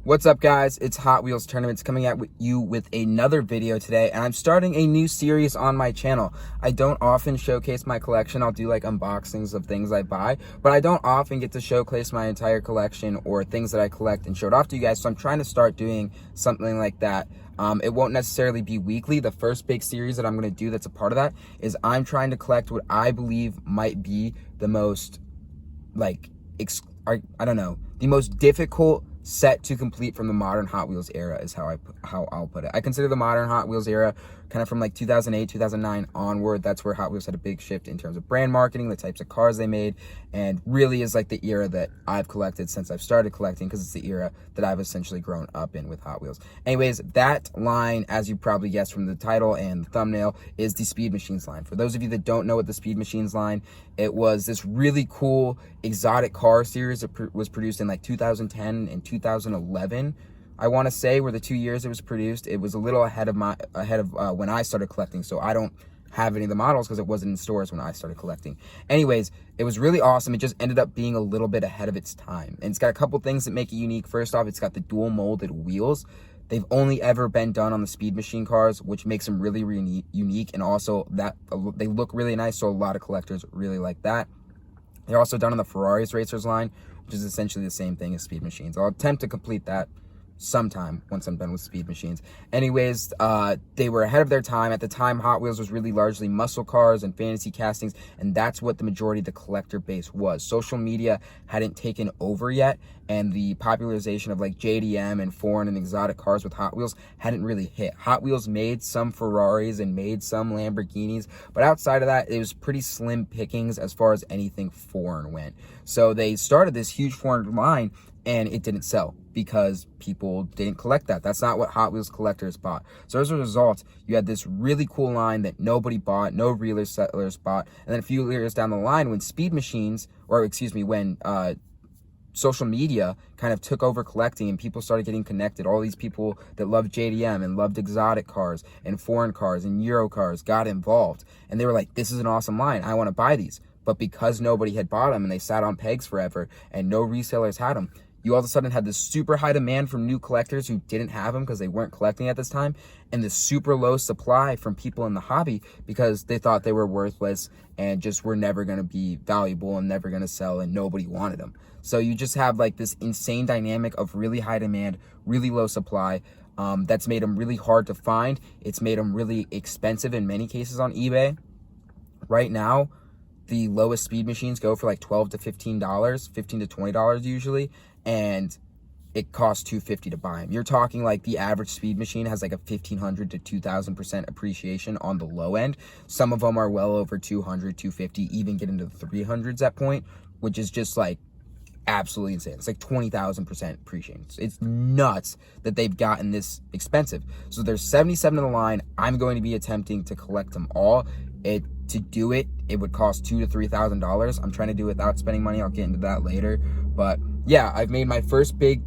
What's up, guys? It's Hot Wheels Tournaments coming at you with another video today, and I'm starting a new series on my channel. I don't often showcase my collection. I'll do like unboxings of things I buy, but I don't often get to showcase my entire collection or things that I collect and show it off to you guys, so I'm trying to start doing something like that. It won't necessarily be weekly. The first big series that I'm going to do that's a part of that is I'm trying to collect what I believe might be the most, I don't know, the most difficult set to complete from the modern Hot Wheels era is how I'll put it. I consider the modern Hot Wheels era kind of from like 2008, 2009 onward. That's where Hot Wheels had a big shift in terms of brand marketing, the types of cars they made, and really is like the era that I've collected since I've started collecting, because it's the era that I've essentially grown up in with Hot Wheels. Anyways, that line, as you probably guessed from the title and the thumbnail, is the Speed Machines line. For those of you that don't know what the Speed Machines line, it was this really cool exotic car series that was produced in like 2010 and 2011. I want to say were the 2 years it was produced. It was a little ahead of when I started collecting, so I don't have any of the models because it wasn't in stores when I started collecting. Anyways, it was really awesome. It just ended up being a little bit ahead of its time, and it's got a couple things that make it unique. First off, it's got the dual molded wheels. They've only ever been done on the Speed Machine cars, which makes them really unique, and also that they look really nice, so a lot of collectors really like that. They're also done on the Ferraris Racers line, which is essentially the same thing as Speed Machines. I'll attempt to complete that sometime once I'm done with Speed Machines. Anyways, they were ahead of their time. At the time, Hot Wheels was really largely muscle cars and fantasy castings, and that's what the majority of the collector base was. Social media hadn't taken over yet, and the popularization of like JDM and foreign and exotic cars with Hot Wheels hadn't really hit. Hot Wheels made some Ferraris and made some Lamborghinis, but outside of that, it was pretty slim pickings as far as anything foreign went. So they started this huge foreign line, and it didn't sell because people didn't collect that. That's not what Hot Wheels collectors bought. So as a result, you had this really cool line that nobody bought, no real sellers bought. And then a few years down the line, when Speed Machines, when social media kind of took over collecting and people started getting connected, all these people that loved JDM and loved exotic cars and foreign cars and Euro cars got involved. And they were like, this is an awesome line, I want to buy these. But because nobody had bought them and they sat on pegs forever and no resellers had them, you all of a sudden had this super high demand from new collectors who didn't have them because they weren't collecting at this time, and this super low supply from people in the hobby because they thought they were worthless and just were never going to be valuable and never going to sell, and nobody wanted them. So you just have like this insane dynamic of really high demand, really low supply. That's made them really hard to find. It's made them really expensive in many cases on eBay. Right now, the lowest Speed Machines go for like $12 to $15, $15 to $20 usually, and it costs $250 to buy them. You're talking like the average Speed Machine has like a 1,500 to 2,000% appreciation on the low end. Some of them are well over 200, 250, even get into the 300s at point, which is just like absolutely insane. It's like 20,000% appreciation. It's nuts that they've gotten this expensive. So there's 77 in the line. I'm going to be attempting to collect them all. To do it, it would cost $2,000 to $3,000. I'm trying to do it without spending money. I'll get into that later. But yeah, I've made my first big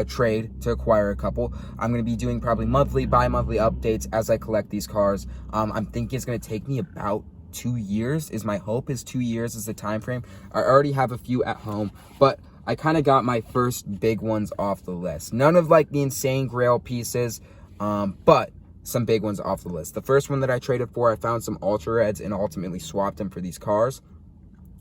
trade to acquire a couple. I'm going to be doing probably monthly, bi-monthly updates as I collect these cars. I'm thinking it's going to take me about 2 years is my hope. Is 2 years is the time frame. I already have a few at home, but I kind of got my first big ones off the list. None of like the insane grail pieces, but some big ones off the list. The first one that I traded for, I found some Ultra Reds and ultimately swapped them for these cars.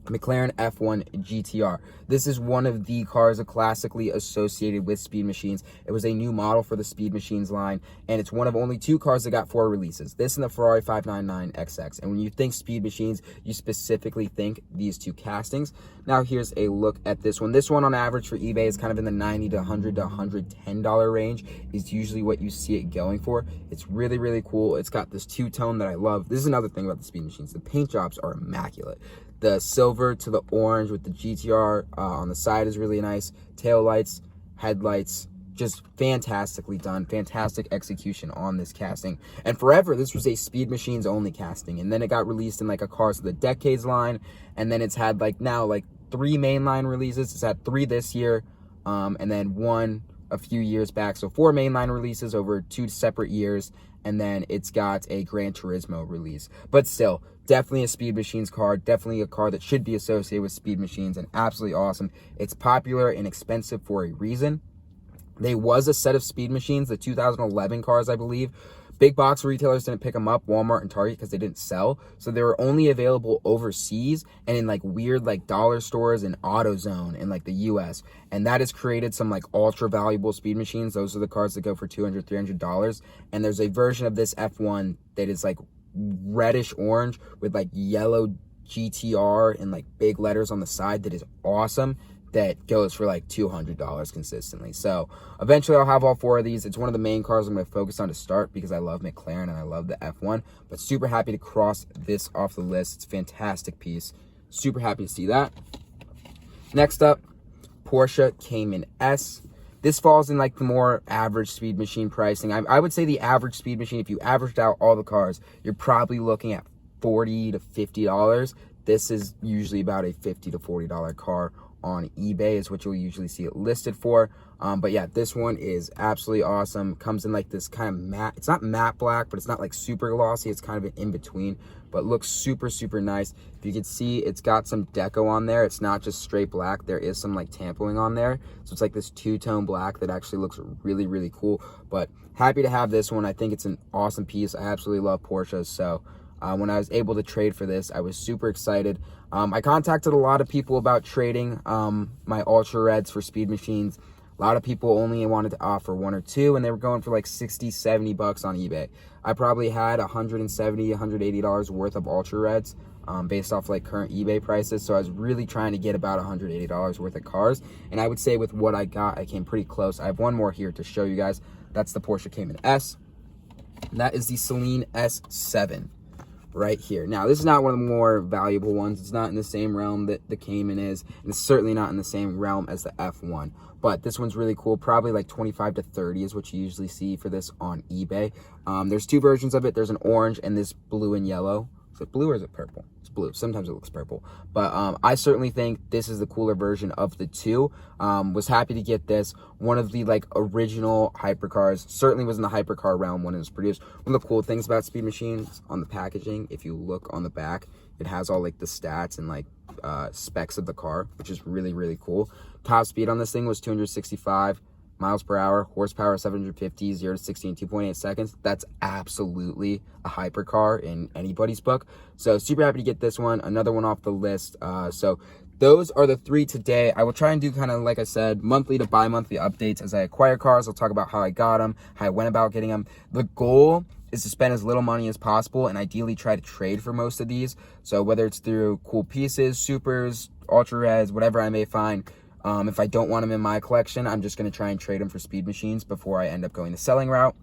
McLaren F1 GTR. This is one of the cars classically associated with Speed Machines. It was a new model for the Speed Machines line, and it's one of only 2 cars that got 4 releases. This and the Ferrari 599XX. And when you think Speed Machines, you specifically think these 2 castings. Now here's a look at this one. This one on average for eBay is kind of in the $90 to $100 to $110 range is usually what you see it going for. It's really, really cool. It's got this two-tone that I love. This is another thing about the Speed Machines. The paint jobs are immaculate. The silver to the orange with the GTR on the side is really nice. Tail lights, headlights, just fantastically done. Fantastic execution on this casting. And forever, this was a Speed Machines only casting. And then it got released in like a Cars of the Decades line. And then it's had like now like 3 mainline releases. It's had 3 this year, and then 1 a few years back. So 4 mainline releases over 2 separate years. And then it's got a Gran Turismo release. But still, definitely a Speed Machines car. Definitely a car that should be associated with Speed Machines, and absolutely awesome. It's popular and expensive for a reason. There was a set of Speed Machines, the 2011 cars, I believe. Big box retailers didn't pick them up, Walmart and Target, because they didn't sell. So they were only available overseas and in like weird like dollar stores and AutoZone in like the US. And that has created some like ultra valuable Speed Machines. Those are the cars that go for $200, $300. And there's a version of this F1 that is like reddish orange with like yellow GTR and like big letters on the side that is awesome, that goes for like $200 consistently. So eventually I'll have all 4 of these. It's one of the main cars I'm going to focus on to start because I love McLaren and I love the F1, but super happy to cross this off the list. It's a fantastic piece. Super happy to see that. Next up, Porsche Cayman S. This falls in like the more average Speed Machine pricing. I would say the average Speed Machine, if you averaged out all the cars, you're probably looking at $40 to $50. This is usually about a $50 to $40 car on eBay is what you'll usually see it listed for. But yeah, this one is absolutely awesome. Comes in like this kind of matte, it's not matte black, but it's not like super glossy. It's kind of an in between, but looks super, super nice. If you can see, it's got some deco on there. It's not just straight black. There is some like tampering on there. So it's like this two-tone black that actually looks really, really cool. But happy to have this one. I think it's an awesome piece. I absolutely love Porsches. So when I was able to trade for this, I was super excited. I contacted a lot of people about trading my Ultra Reds for Speed Machines. A lot of people only wanted to offer 1 or 2, and they were going for like 60, 70 bucks on eBay. I probably had $170, $180 worth of Ultra Reds based off like current eBay prices. So I was really trying to get about $180 worth of cars. And I would say with what I got, I came pretty close. I have one more here to show you guys. That's the Porsche Cayman S. And that is the Saleen S7. Right here. Now, this is not one of the more valuable ones. It's not in the same realm that the Cayman is, and it's certainly not in the same realm as the F1. But this one's really cool. Probably like 25 to 30 is what you usually see for this on eBay. There's 2 versions of it. There's an orange and this blue and yellow. Is it blue or is it purple? It's blue. Sometimes it looks purple. But I certainly think this is the cooler version of the 2. Was happy to get this. One of the like original hypercars. Certainly was in the hypercar realm when it was produced. One of the cool things about Speed Machines on the packaging, if you look on the back, it has all like the stats and like specs of the car, which is really, really cool. Top speed on this thing was 265 miles per hour, horsepower 750, 0 to 60 in 2.8 seconds. That's absolutely a hypercar in anybody's book. So super happy to get this one, another one off the list. So those are the 3 today. I will try and do kind of, like I said, monthly to bi-monthly updates as I acquire cars. I'll talk about how I got them, how I went about getting them. The goal is to spend as little money as possible and ideally try to trade for most of these. So whether it's through cool pieces, supers, ultra reds, whatever I may find. If I don't want them in my collection, I'm just going to try and trade them for Speed Machines before I end up going the selling route.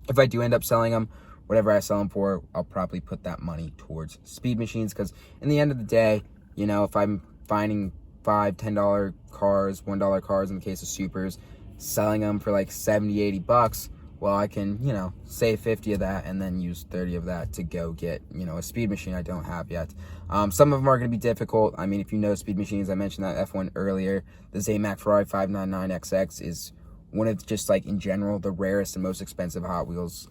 If I do end up selling them, whatever I sell them for, I'll probably put that money towards Speed Machines, because in the end of the day, you know, if I'm finding $5, $10 cars, $1 cars in the case of supers, selling them for like 70, 80 bucks, well, I can, you know, save 50 of that and then use 30 of that to go get, you know, a Speed Machine I don't have yet. Some of them are going to be difficult. I mean, if you know Speed Machines, I mentioned that F1 earlier. The Zamac Ferrari 599XX is one of just like in general the rarest and most expensive Hot Wheels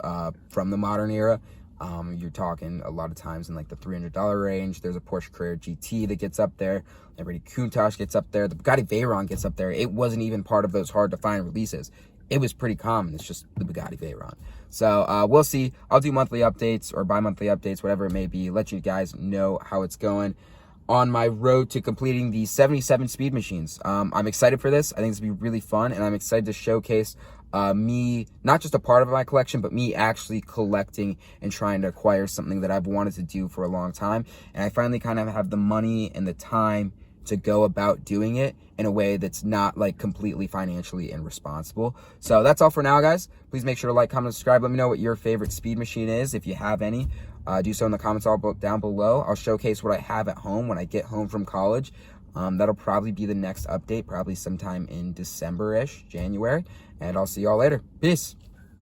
from the modern era. You're talking a lot of times in like the $300 range. There's a Porsche Carrera GT that gets up there. Liberty Countach gets up there. The Bugatti Veyron gets up there. It wasn't even part of those hard to find releases. It was pretty common. It's just the Bugatti Veyron. So we'll see. I'll do monthly updates or bi-monthly updates, whatever it may be. Let you guys know how it's going on my road to completing the 77 Speed Machines. I'm excited for this. I think it's going to be really fun, and I'm excited to showcase me, not just a part of my collection, but me actually collecting and trying to acquire something that I've wanted to do for a long time. And I finally kind of have the money and the time to go about doing it in a way that's not like completely financially irresponsible. So that's all for now, guys. Please make sure to like, comment, subscribe. Let me know what your favorite Speed Machine is, if you have any. Do so in the comments all down below. I'll showcase what I have at home when I get home from college. That'll probably be the next update, probably sometime in December-ish, January. And I'll see y'all later. Peace.